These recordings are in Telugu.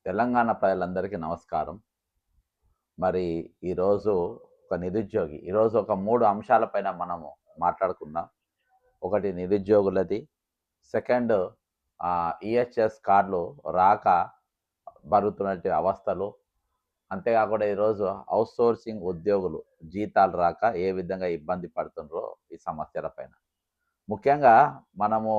తెలంగాణ ప్రజలందరికీ నమస్కారం. మరి ఈరోజు ఒక నిరుద్యోగి ఈరోజు ఒక 3 అంశాలపైన మనము మాట్లాడుకుందాం. ఒకటి నిరుద్యోగులది. సెకండ్ ఈహెచ్ఎస్ కార్డులు రాక పడుతున్నటువంటి అవస్థలు. అంతేకాకుండా ఈరోజు ఔట్‌సోర్సింగ్ ఉద్యోగులు జీతాలు రాక ఏ విధంగా ఇబ్బంది పడుతుండ్రో ఈ సమస్యల పైన. ముఖ్యంగా మనము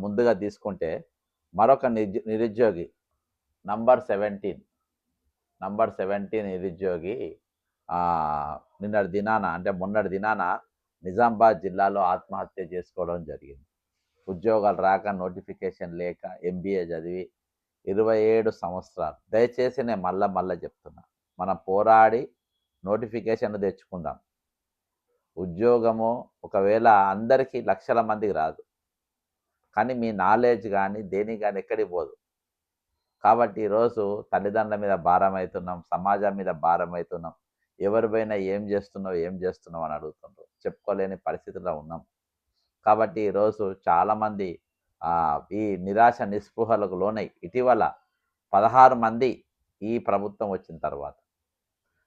ముందుగా తీసుకుంటే మరొక నిరుద్యోగి నంబర్ 17 నిరుద్యోగి నిన్నటి దినాన అంటే మొన్నటి దినాన నిజామాబాద్ జిల్లాలో ఆత్మహత్య చేసుకోవడం జరిగింది. ఉద్యోగాలు రాక, నోటిఫికేషన్ లేక, ఎంబీఏ చదివి 27 సంవత్సరాలు. దయచేసి నేను మళ్ళా చెప్తున్నా, మనం పోరాడి నోటిఫికేషన్ తెచ్చుకుందాం. ఉద్యోగము ఒకవేళ అందరికీ లక్షల మందికి రాదు, కానీ మీ నాలెడ్జ్ కానీ దేనికి కానీ ఎక్కడికి పోదు. కాబట్టి ఈరోజు తల్లిదండ్రుల మీద భారం అవుతున్నాం, సమాజం మీద భారం అవుతున్నాం. ఎవరి పైన ఏం చేస్తున్నావు అని అడుగుతుండ్రు. చెప్పుకోలేని పరిస్థితిలో ఉన్నాం. కాబట్టి ఈరోజు చాలామంది ఈ నిరాశ నిస్పృహలకు లోనై ఇటీవల 16 మంది ఈ ప్రభుత్వం వచ్చిన తర్వాత,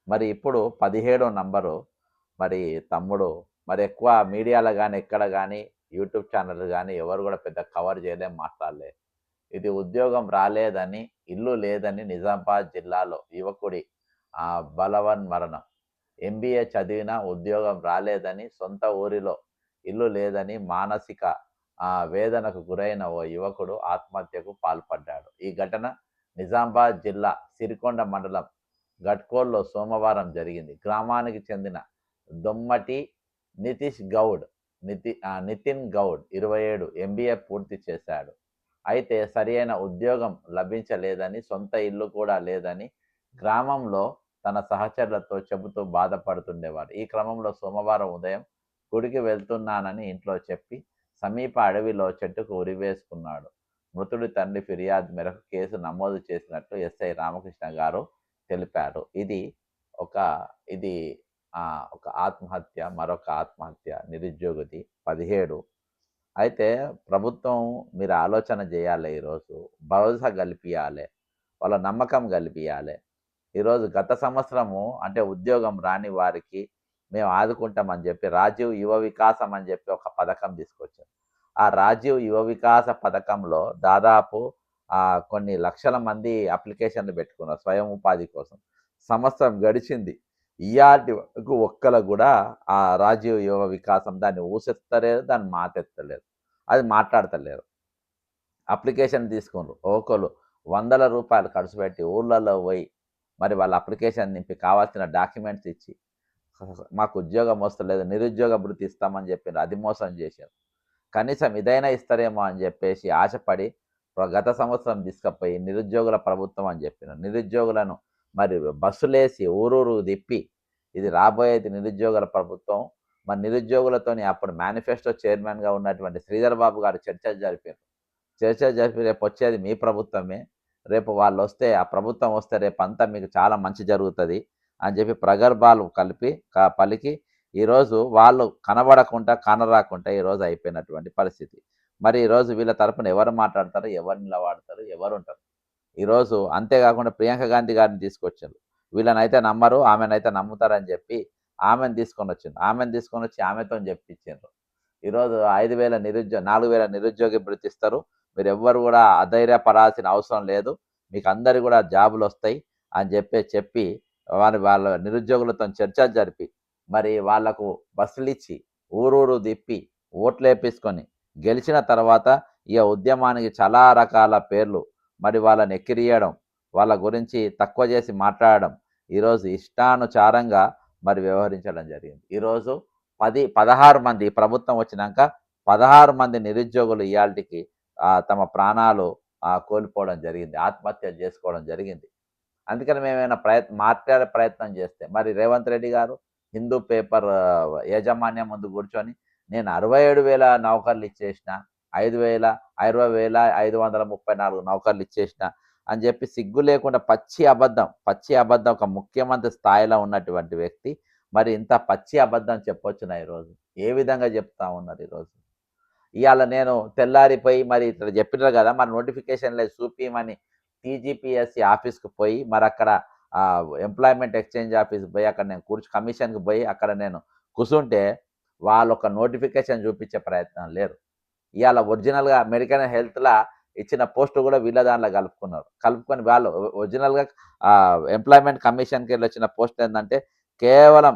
మరి ఇప్పుడు 17వ నంబరు మరి తమ్ముడు మరి ఎక్కువ మీడియాలో కానీ ఎక్కడ కానీ యూట్యూబ్ ఛానల్ కానీ ఎవరు కూడా పెద్ద కవర్ చేయలేం, మాట్లాడలే. ఇది ఉద్యోగం రాలేదని, ఇల్లు లేదని నిజామాబాద్ జిల్లాలో యువకుడి బలవన్ మరణం. ఎంబీఏ చదివినా ఉద్యోగం రాలేదని, సొంత ఊరిలో ఇల్లు లేదని మానసిక వేదనకు గురైన ఓ యువకుడు ఆత్మహత్యకు పాల్పడ్డాడు. ఈ ఘటన నిజామాబాద్ జిల్లా సిరికొండ మండలం గట్కోల్లో సోమవారం జరిగింది. గ్రామానికి చెందిన దొమ్మటి నితిన్ గౌడ్ 27 ఎంబీఏ పూర్తి చేశాడు. అయితే సరియైన ఉద్యోగం లభించలేదని, సొంత ఇల్లు కూడా లేదని గ్రామంలో తన సహచరులతో చెబుతూ బాధపడుతుండేవాడు. ఈ క్రమంలో సోమవారం ఉదయం గుడికి వెళ్తున్నానని ఇంట్లో చెప్పి సమీప అడవిలో చెట్టుకు ఉరివేసుకున్నాడు. మృతుడి తండ్రి ఫిర్యాదు మేరకు కేసు నమోదు చేసినట్లు ఎస్ఐ రామకృష్ణ గారు తెలిపారు. ఒక ఇది ఒక ఆత్మహత్య, మరొక ఆత్మహత్య నిరుద్యోగిది 17. అయితే ప్రభుత్వం మీరు ఆలోచన చేయాలి. ఈరోజు భరోసా కల్పించాలి, వాళ్ళ నమ్మకం కల్పించాలి. ఈరోజు గత సంవత్సరము అంటే ఉద్యోగం రాని వారికి మేము ఆదుకుంటామని చెప్పి రాజీవ్ యువ వికాసం అని చెప్పి ఒక పథకం తీసుకొచ్చారు. ఆ రాజీవ్ యువ వికాస పథకంలో దాదాపు కొన్ని లక్షల మంది అప్లికేషన్లు పెట్టుకున్నారు స్వయం ఉపాధి కోసం. సంవత్సరం గడిచింది, ఇయాటి వరకు ఒక్కరు కూడా ఆ రాజీవ్ యువ వికాసం దాన్ని ఊసెత్తలేరు, దాన్ని మాటెత్తలేరు, అది మాట్లాడతలేరు. అప్లికేషన్ తీసుకున్నారు, ఒకరు వందల రూపాయలు ఖర్చు పెట్టి ఊళ్ళల్లో పోయి మరి వాళ్ళ అప్లికేషన్ నింపి కావాల్సిన డాక్యుమెంట్స్ ఇచ్చి మాకు ఉద్యోగం వస్తలేదు, నిరుద్యోగ భృతి ఇస్తామని చెప్పారు. అది మోసం చేశారు. కనీసం ఇదైనా ఇస్తారేమో అని చెప్పేసి ఆశపడి గత సంవత్సరం తీసుకుపోయి నిరుద్యోగుల ప్రభుత్వం అని చెప్పినారు. నిరుద్యోగులను మరి బస్సులేసి ఊరూరు తిప్పి ఇది రాబోయేది నిరుద్యోగుల ప్రభుత్వం. మరి నిరుద్యోగులతోని అప్పుడు మేనిఫెస్టో చైర్మన్గా ఉన్నటువంటి శ్రీధర్ బాబు గారు చర్చలు జరిపి రేపు వచ్చేది మీ ప్రభుత్వమే, రేపు వాళ్ళు వస్తే ఆ ప్రభుత్వం వస్తే రేపు అంతా మీకు చాలా మంచి జరుగుతుంది అని చెప్పి ప్రగల్భాలు పలికి ఈరోజు వాళ్ళు కనబడకుండా కానరాకుండా ఈరోజు అయిపోయినటువంటి పరిస్థితి. మరి ఈరోజు వీళ్ళ తరపున ఎవరు మాట్లాడతారు, ఎవరు నిలబడతారు, ఎవరు ఉంటారు? ఈరోజు అంతేకాకుండా ప్రియాంక గాంధీ గారిని తీసుకొచ్చారు. వీళ్ళనైతే నమ్మరు, ఆమెనైతే నమ్ముతారని చెప్పి ఆమెను తీసుకొని వచ్చి ఆమెతో చెప్పించారు. ఈరోజు 4,000 నిరుద్యోగి భృతి ఇస్తారు, మీరు ఎవ్వరు కూడా అధైర్యపడాల్సిన అవసరం లేదు, మీకు అందరు కూడా జాబులు వస్తాయి అని చెప్పి వాళ్ళ నిరుద్యోగులతో చర్చలు జరిపి మరి వాళ్లకు బస్సులు ఇచ్చి ఊరూరు తిప్పి ఓట్లు వేపించుకొని గెలిచిన తర్వాత ఈ ఉద్యమానికి చాలా రకాల పేర్లు మరి వాళ్ళని ఎక్కిరియడం, వాళ్ళ గురించి తక్కువ చేసి మాట్లాడడం, ఈరోజు ఇష్టానుసారంగా మరి వ్యవహరించడం జరిగింది. ఈరోజు 16 మంది ప్రభుత్వం వచ్చినాక 16 మంది నిరుద్యోగులు ఇయాల్టికి తమ ప్రాణాలు కోల్పోవడం జరిగింది, ఆత్మహత్య చేసుకోవడం జరిగింది. అందుకని మేమైనా మాట్లాడే ప్రయత్నం చేస్తే మరి రేవంత్ రెడ్డి గారు హిందూ పేపర్ యాజమాన్యం ముందు కూర్చొని నేను 67,000 నౌకర్లు ఇచ్చేసిన, 20,534 నౌకర్లు ఇచ్చేసిన అని చెప్పి సిగ్గు లేకుండా పచ్చి అబద్ధం ఒక ముఖ్యమంత్రి స్థాయిలో ఉన్నటువంటి వ్యక్తి మరి ఇంత పచ్చి అబద్ధం చెప్పొచ్చునా? ఈరోజు ఏ విధంగా చెప్తా ఉన్నారు? ఈరోజు ఇవాళ నేను తెల్లారిపోయి మరి ఇట్లా చెప్పినారు కదా, మరి నోటిఫికేషన్ లేదు చూపిమని టీజీపీఎస్సీ ఆఫీస్కి పోయి మరి అక్కడ ఎంప్లాయ్మెంట్ ఎక్స్చేంజ్ ఆఫీస్కి పోయి అక్కడ నేను కమిషన్కి పోయి అక్కడ నేను కూర్చుంటే వాళ్ళు ఒక నోటిఫికేషన్ చూపించే ప్రయత్నం లేరు. ఇవాళ ఒరిజినల్గా అమెరికన్ హెల్త్లా ఇచ్చిన పోస్టు కూడా వీళ్ళ దాంట్లో కలుపుకొని వాళ్ళు ఒరిజినల్గా ఎంప్లాయ్మెంట్ కమిషన్కి వెళ్ళి వచ్చిన పోస్ట్ ఏంటంటే కేవలం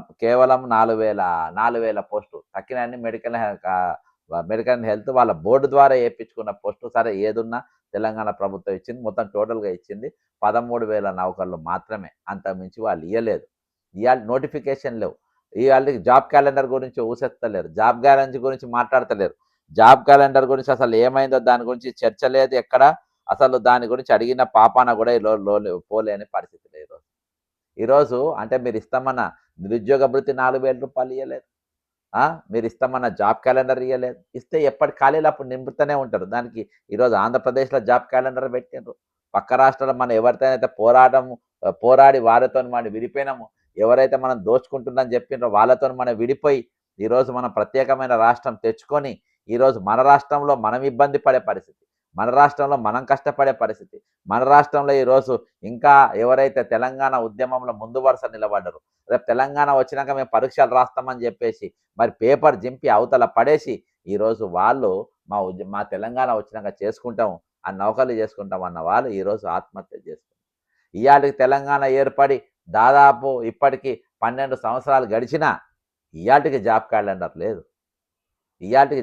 4,000 పోస్టు తక్కిన మెడికల్ హెల్త్ వాళ్ళ బోర్డు ద్వారా వేయించుకున్న పోస్టు. సరే ఏదున్నా తెలంగాణ ప్రభుత్వం ఇచ్చింది, మొత్తం టోటల్గా ఇచ్చింది 13,000 నౌకర్లు మాత్రమే, అంతకుమించి వాళ్ళు ఇవ్వలేదు. ఇవాళ నోటిఫికేషన్ లేవు. ఇవాళకి జాబ్ క్యాలెండర్ గురించి ఊసెత్తలేరు, జాబ్ గ్యారంటీ గురించి మాట్లాడతలేరు. జాబ్ క్యాలెండర్ గురించి అసలు ఏమైందో దాని గురించి చర్చ లేదు ఎక్కడ. అసలు దాని గురించి అడిగిన పాపాన కూడా పోలేని పరిస్థితి లేదు. ఈరోజు అంటే మీరు ఇస్తామన్న నిరుద్యోగ భృతి 4,000 రూపాయలు ఇవ్వలేదు, మీరు ఇస్తామన్న జాబ్ క్యాలెండర్ ఇవ్వలేదు. ఇస్తే ఎప్పటి ఖాళీలు అప్పుడు నింపుతూనే ఉంటారు. దానికి ఈరోజు ఆంధ్రప్రదేశ్లో జాబ్ క్యాలెండర్ పెట్టిండ్రు. పక్క రాష్ట్రాల్లో మనం ఎవరితోనైతే పోరాడి వారితో మనం విడిపోయినాము, ఎవరైతే మనం దోచుకుంటుందని చెప్పిండ్రో వాళ్ళతో మనం విడిపోయి ఈరోజు మనం ప్రత్యేకమైన రాష్ట్రం తెచ్చుకొని ఈరోజు మన రాష్ట్రంలో మనం ఇబ్బంది పడే పరిస్థితి, మన రాష్ట్రంలో మనం కష్టపడే పరిస్థితి, మన రాష్ట్రంలో ఈరోజు ఇంకా ఎవరైతే తెలంగాణ ఉద్యమంలో ముందు వరుస నిలబడ్డారు, రేపు తెలంగాణ వచ్చినాక మేము పరీక్షలు రాస్తామని చెప్పేసి మరి పేపర్ జింపి అవతల పడేసి ఈరోజు వాళ్ళు మా తెలంగాణ వచ్చినాక చేసుకుంటాం ఆ నౌకర్లు చేసుకుంటాం అన్న వాళ్ళు ఈరోజు ఆత్మహత్య చేసుకుంటారు. ఇవాళకి తెలంగాణ ఏర్పడి దాదాపు ఇప్పటికి 12 సంవత్సరాలు గడిచినా ఇవాళకి జాబ్ క్యాలెండర్ లేదు. ఇవాళకి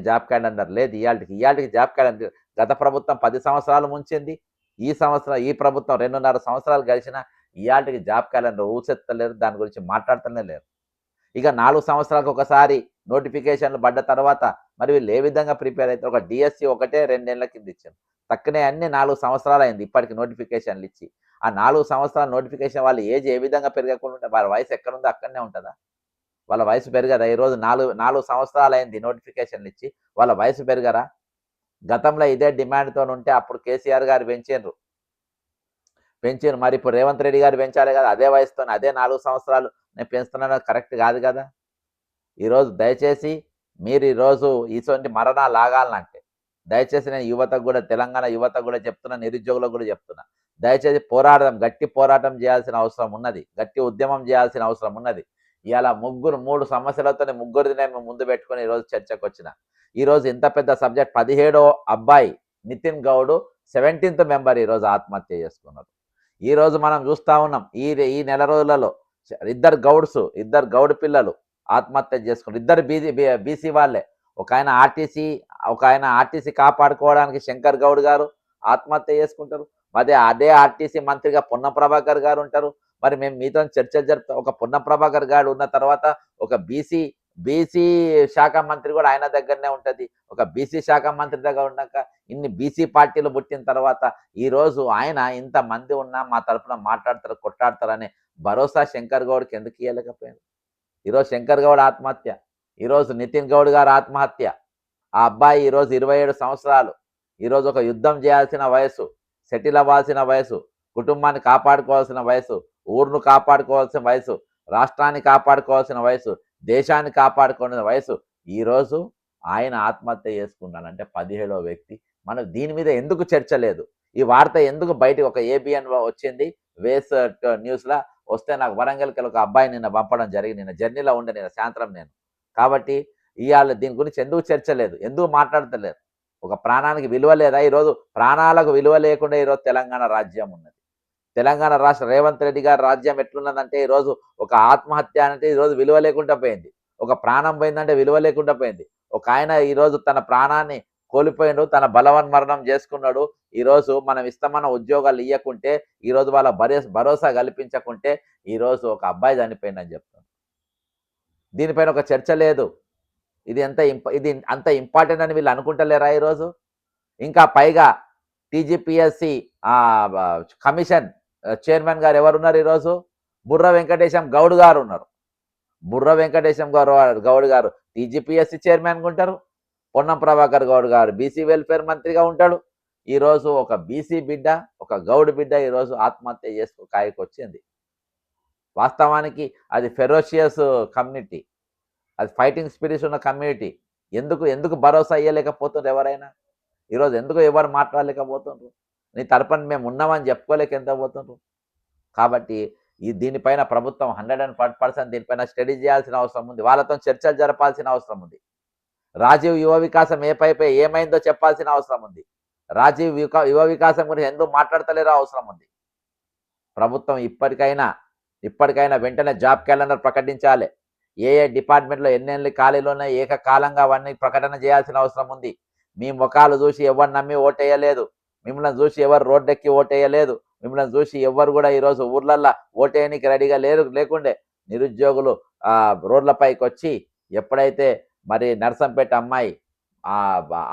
జాబ్ క్యాలెండర్ గత ప్రభుత్వం 10 సంవత్సరాలు ముంచింది. ఈ ప్రభుత్వం 2.5 సంవత్సరాలు గడిచినా ఇవాళకి జాబ్ క్యాలెండర్ ఊసెత్తలేరు, దాని గురించి మాట్లాడుతూనే లేరు. ఇక 4 సంవత్సరాలకు ఒకసారి నోటిఫికేషన్లు పడ్డ తర్వాత మరి వీళ్ళు ఏ విధంగా ప్రిపేర్ అవుతారు? ఒక డిఎస్సి ఒకటే 2 ఏళ్ల కింద ఇచ్చారు, తక్కువనే అన్ని 4 సంవత్సరాలు అయింది ఇప్పటికి నోటిఫికేషన్లు ఇచ్చి. ఆ 4 సంవత్సరాల నోటిఫికేషన్ వాళ్ళ ఏజ్ ఏ విధంగా పెరగకుండా ఉంటే వాళ్ళ వయసు ఎక్కడుందో అక్కడనే ఉంటుందా? వాళ్ళ వయసు పెరగదా? ఈరోజు 4 సంవత్సరాలు అయింది నోటిఫికేషన్లు ఇచ్చి, వాళ్ళ వయసు పెరగరా? గతంలో ఇదే డిమాండ్తో ఉంటే అప్పుడు కేసీఆర్ గారు పెంచారు, మరి ఇప్పుడు రేవంత్ రెడ్డి గారు పెంచాలి కదా అదే వయసుతో, అదే 4 సంవత్సరాలు నేను పెంచుతున్నాను, కరెక్ట్ కాదు కదా. ఈరోజు దయచేసి మీరు ఈరోజు ఇటువంటి మరణాలు ఆగాలంటే దయచేసి నేను యువతకు కూడా, తెలంగాణ యువతకు కూడా చెప్తున్నా, నిరుద్యోగులకు కూడా చెప్తున్నా, దయచేసి గట్టి పోరాటం చేయాల్సిన అవసరం ఉన్నది, గట్టి ఉద్యమం చేయాల్సిన అవసరం ఉన్నది. ఇవాళ 3 సమస్యలతో ముగ్గురిని నేను ముందు పెట్టుకొని ఈరోజు చర్చకు వచ్చిన. ఈరోజు ఇంత పెద్ద సబ్జెక్ట్ 17వ అబ్బాయి నితిన్ గౌడ్ 17th మెంబర్ ఈరోజు ఆత్మహత్య చేసుకున్నారు. ఈరోజు మనం చూస్తూ ఉన్నాం ఈ నెల రోజులలో ఇద్దరు గౌడ్ పిల్లలు ఆత్మహత్య చేసుకున్నారు. ఇద్దరు బీసీ వాళ్ళే. ఒక ఆయన ఆర్టీసీ కాపాడుకోవడానికి శంకర్ గౌడ్ గారు ఆత్మహత్య చేసుకుంటారు. అదే ఆర్టీసీ మంత్రిగా పొన్నం ప్రభాకర్ గారు ఉంటారు. మరి మేము మీతో చర్చలు జరుపుతాం. ఒక పొన్నం ప్రభాకర్ గారు ఉన్న తర్వాత ఒక బీసీ శాఖ మంత్రి కూడా ఆయన దగ్గరనే ఉంటుంది. ఒక బీసీ శాఖ మంత్రి దగ్గర ఉన్నాక ఇన్ని బీసీ పార్టీలు పుట్టిన తర్వాత ఈరోజు ఆయన ఇంతమంది ఉన్నా మా తరఫున మాట్లాడతారు, కొట్లాడతారనే భరోసా శంకర్ గౌడ్కి ఎందుకు ఇవ్వలేకపోయింది? ఈరోజు శంకర్ గౌడ్ ఆత్మహత్య, ఈరోజు నితిన్ గౌడ్ గారు ఆత్మహత్య. ఆ అబ్బాయి ఈరోజు 27 సంవత్సరాలు. ఈరోజు ఒక యుద్ధం చేయాల్సిన వయసు, సెటిల్ అవ్వాల్సిన వయసు, కుటుంబాన్ని కాపాడుకోవాల్సిన వయసు, ఊరును కాపాడుకోవాల్సిన వయసు, రాష్ట్రాన్ని కాపాడుకోవాల్సిన వయసు, దేశాన్ని కాపాడుకోవాల్సిన వయసు. ఈరోజు ఆయన ఆత్మహత్య చేసుకున్నానంటే 17వ వ్యక్తి. మనం దీని మీద ఎందుకు చర్చ లేదు? ఈ వార్త ఎందుకు బయటకు ఒక ఏబిఎన్ వచ్చింది, వేస్ న్యూస్లా వస్తే నాకు వరంగల్కి ఒక అబ్బాయి నిన్న పంపడం జరిగింది. నిన్న జర్నీలో ఉండే నేను సాయంత్రం నేను. కాబట్టి ఇవాళ దీని గురించి ఎందుకు చర్చ లేదు, ఎందుకు మాట్లాడతలేరు? ఒక ప్రాణానికి విలువ లేదా? ఈరోజు ప్రాణాలకు విలువ లేకుండా ఈరోజు తెలంగాణ రాజ్యం ఉన్నది. తెలంగాణ రాష్ట్ర రేవంత్ రెడ్డి గారి రాజ్యం ఎట్లున్నదంటే ఈరోజు ఒక ఆత్మహత్య అంటే ఈరోజు విలువ లేకుండా పోయింది, ఒక ప్రాణం పోయిందంటే విలువ లేకుండా పోయింది. ఒక ఆయన ఈరోజు తన ప్రాణాన్ని కోల్పోయిండు, తన బలవన్మరణం చేసుకున్నాడు. ఈరోజు మనం ఇస్తామన్న ఉద్యోగాలు ఇవ్వకుంటే, ఈరోజు వాళ్ళ భరోసా కల్పించకుంటే ఈరోజు ఒక అబ్బాయి చనిపోయిందని చెప్తాను. దీనిపైన ఒక చర్చ లేదు. ఇది అంత ఇంపార్టెంట్ అని వీళ్ళు అనుకుంటలేరా? ఈరోజు ఇంకా పైగా టీజీపీఎస్సీ కమిషన్ చైర్మన్ గారు ఎవరున్నారు? ఈరోజు బుర్ర వెంకటేశం గౌడ్ గారు ఉన్నారు. బుర్ర వెంకటేశం గౌడ్ గారు టీజీపీఎస్సీ చైర్మన్గా ఉంటారు. పొన్నం ప్రభాకర్ గౌడ్ గారు బీసీ వెల్ఫేర్ మంత్రిగా ఉంటాడు. ఈరోజు ఒక బీసీ బిడ్డ, ఒక గౌడ్ బిడ్డ ఈరోజు ఆత్మహత్య కాయకు వచ్చింది. వాస్తవానికి అది ఫెరోషియస్ కమ్యూనిటీ, అది ఫైటింగ్ స్పిరిట్స్ ఉన్న కమ్యూనిటీ. ఎందుకు భరోసా ఇవ్వలేకపోతున్నారు ఎవరైనా? ఈరోజు ఎందుకు ఎవరు మాట్లాడలేకపోతున్నారు? నీ తరపున మేము ఉన్నామని చెప్పుకోలేక ఎంత పోతుండ్రు. కాబట్టి దీనిపైన ప్రభుత్వం 100% దీనిపైన స్టడీ చేయాల్సిన అవసరం ఉంది. వాళ్ళతో చర్చలు జరపాల్సిన అవసరం ఉంది. రాజీవ్ యువ వికాసం ఏమైందో చెప్పాల్సిన అవసరం ఉంది. రాజీవ్ యువ వికాసం గురించి ఎందుకు మాట్లాడతలేరో అవసరం ఉంది. ప్రభుత్వం ఇప్పటికైనా వెంటనే జాబ్ క్యాలెండర్ ప్రకటించాలి. ఏ డిపార్ట్మెంట్లో ఎన్నెన్ని ఖాళీలు ఉన్నాయి ఏకకాలంగా అవన్నీ ప్రకటన చేయాల్సిన అవసరం ఉంది. మీ ముఖాలు చూసి ఎవరు నమ్మి ఓటేయలేదు. మిమ్మల్ని చూసి ఎవరు రోడ్డెక్కి ఓటేయలేదు. మిమ్మల్ని చూసి ఎవరు కూడా ఈరోజు ఊర్లల్లో ఓటేయడానికి రెడీగా లేకుండే నిరుద్యోగులు రోడ్లపైకి వచ్చి ఎప్పుడైతే మరి నర్సంపేట అమ్మాయి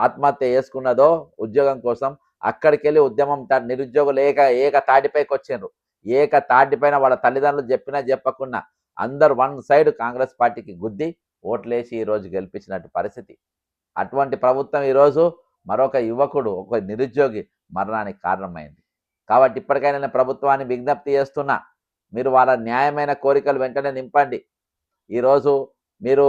ఆత్మహత్య చేసుకున్నదో ఉద్యోగం కోసం, అక్కడికి వెళ్ళి ఉద్యమం నిరుద్యోగులు ఏక తాటిపైకి వచ్చిండ్రు. ఏక తాటిపైన వాళ్ళ తల్లిదండ్రులు చెప్పినా చెప్పకున్నా అందరు వన్ సైడ్ కాంగ్రెస్ పార్టీకి గుద్ది ఓట్లేసి ఈరోజు గెలిపించినట్టు పరిస్థితి. అటువంటి ప్రభుత్వం ఈరోజు మరొక యువకుడు ఒక నిరుద్యోగి మరణానికి కారణమైంది. కాబట్టి ఇప్పటికైనా నేను ప్రభుత్వాన్ని విజ్ఞప్తి చేస్తున్నా, మీరు వాళ్ళ న్యాయమైన కోరికలు వెంటనే నింపండి. ఈరోజు మీరు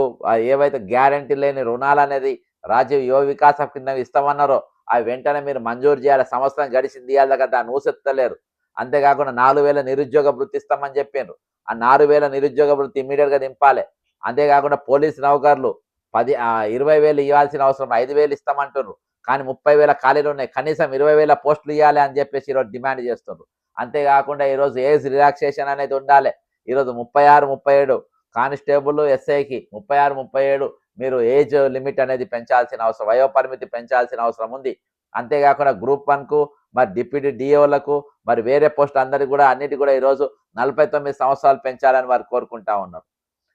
ఏవైతే గ్యారంటీ లేని రుణాలు అనేది రాజీవ్ యువ వికాసం కింద ఇస్తామన్నారో అవి వెంటనే మీరు మంజూరు చేయాలి. సంవత్సరం గడిచింది ఇవ్వాలి కదా, దాన్ని ఊసెత్తలేరు. అంతేకాకుండా 4000 నిరుద్యోగ వృత్తి ఇస్తామని చెప్పిండ్రు. ఆ 4000 నిరుద్యోగ వృత్తి ఇమ్మీడియట్గా దింపాలి. అంతేకాకుండా పోలీసు నౌకర్లు 20,000 ఇవ్వాల్సిన అవసరం 5,000 ఇస్తామంటున్నారు. కానీ 30,000 ఖాళీలు ఉన్నాయి. కనీసం 20,000 పోస్టులు ఇవ్వాలి అని చెప్పేసి ఈరోజు డిమాండ్ చేస్తున్నారు. అంతేకాకుండా ఈరోజు ఏజ్ రిలాక్సేషన్ అనేది ఉండాలి. ఈరోజు 36, 37 కానిస్టేబుల్ ఎస్ఐకి 36, 37 మీరు ఏజ్ లిమిట్ అనేది పెంచాల్సిన అవసరం, వయోపరిమితి పెంచాల్సిన అవసరం ఉంది. అంతేకాకుండా గ్రూప్ 1కు మరి డిప్యూటీ డిఓలకు మరి వేరే పోస్ట్ అందరికి కూడా అన్నిటి కూడా ఈరోజు 49 సంవత్సరాలు పెంచాలని వారు కోరుకుంటా ఉన్నారు.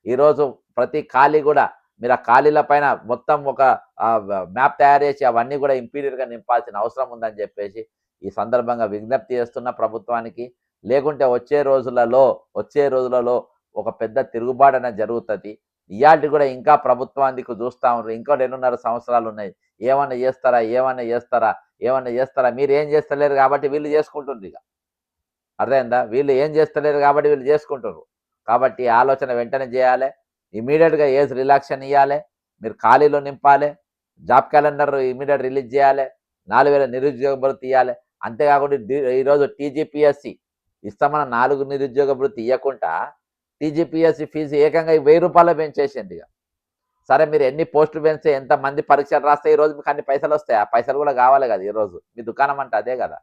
ఈరోజు ప్రతి ఖాళీ కూడా మీరు ఆ ఖాళీల పైన మొత్తం ఒక మ్యాప్ తయారు చేసి అవన్నీ కూడా ఇంపీరియర్గా నింపాల్సిన అవసరం ఉందని చెప్పేసి ఈ సందర్భంగా విజ్ఞప్తి చేస్తున్న ప్రభుత్వానికి. లేకుంటే వచ్చే రోజులలో ఒక పెద్ద తిరుగుబాటు అనేది జరుగుతుంది. ఇయాల్టి కూడా ఇంకా ప్రభుత్వానికి చూస్తూ ఉన్నారు. ఇంకో 2.5 సంవత్సరాలు ఉన్నాయి. ఏమన్నా చేస్తారా మీరు ఏం చేస్తలేరు కాబట్టి వీళ్ళు చేసుకుంటుంది. ఇక అర్థమైందా? వీళ్ళు ఏం చేస్తలేరు కాబట్టి వీళ్ళు చేసుకుంటారు. కాబట్టి ఆలోచన వెంటనే చేయాలి. ఇమీడియట్గా ఏజ్ రిలాక్షన్ ఇవ్వాలి. మీరు ఖాళీలు నింపాలి. జాబ్ క్యాలెండర్ ఇమీడియట్ రిలీజ్ చేయాలి. 4,000 నిరుద్యోగ భృతి ఇవ్వాలి. అంతేకాకుండా ఈరోజు టీజీపీఎస్సీ ఇస్తామన్న 4 నిరుద్యోగ భృతి ఇవ్వకుండా టీజీపీఎస్సీ ఫీజు ఏకంగా 1000 రూపాయలు పెంచేసింది. ఇక సరే మీరు ఎన్ని పోస్టులు పెంచితే ఎంతమంది పరీక్షలు రాస్తే ఈరోజు మీకు అన్ని పైసలు వస్తాయి. ఆ పైసలు కూడా కావాలి కదా. ఈరోజు మీ దుకాణం అంటే అదే కదా.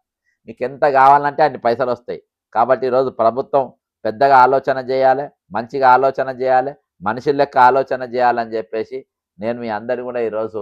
మీకు ఎంత కావాలంటే అన్ని పైసలు వస్తాయి. కాబట్టి ఈరోజు ప్రభుత్వం పెద్దగా ఆలోచన చేయాలి, మంచిగా ఆలోచన చేయాలి, మనిషి లెక్క ఆలోచన చేయాలని చెప్పేసి నేను మీ అందరిని కూడా ఈరోజు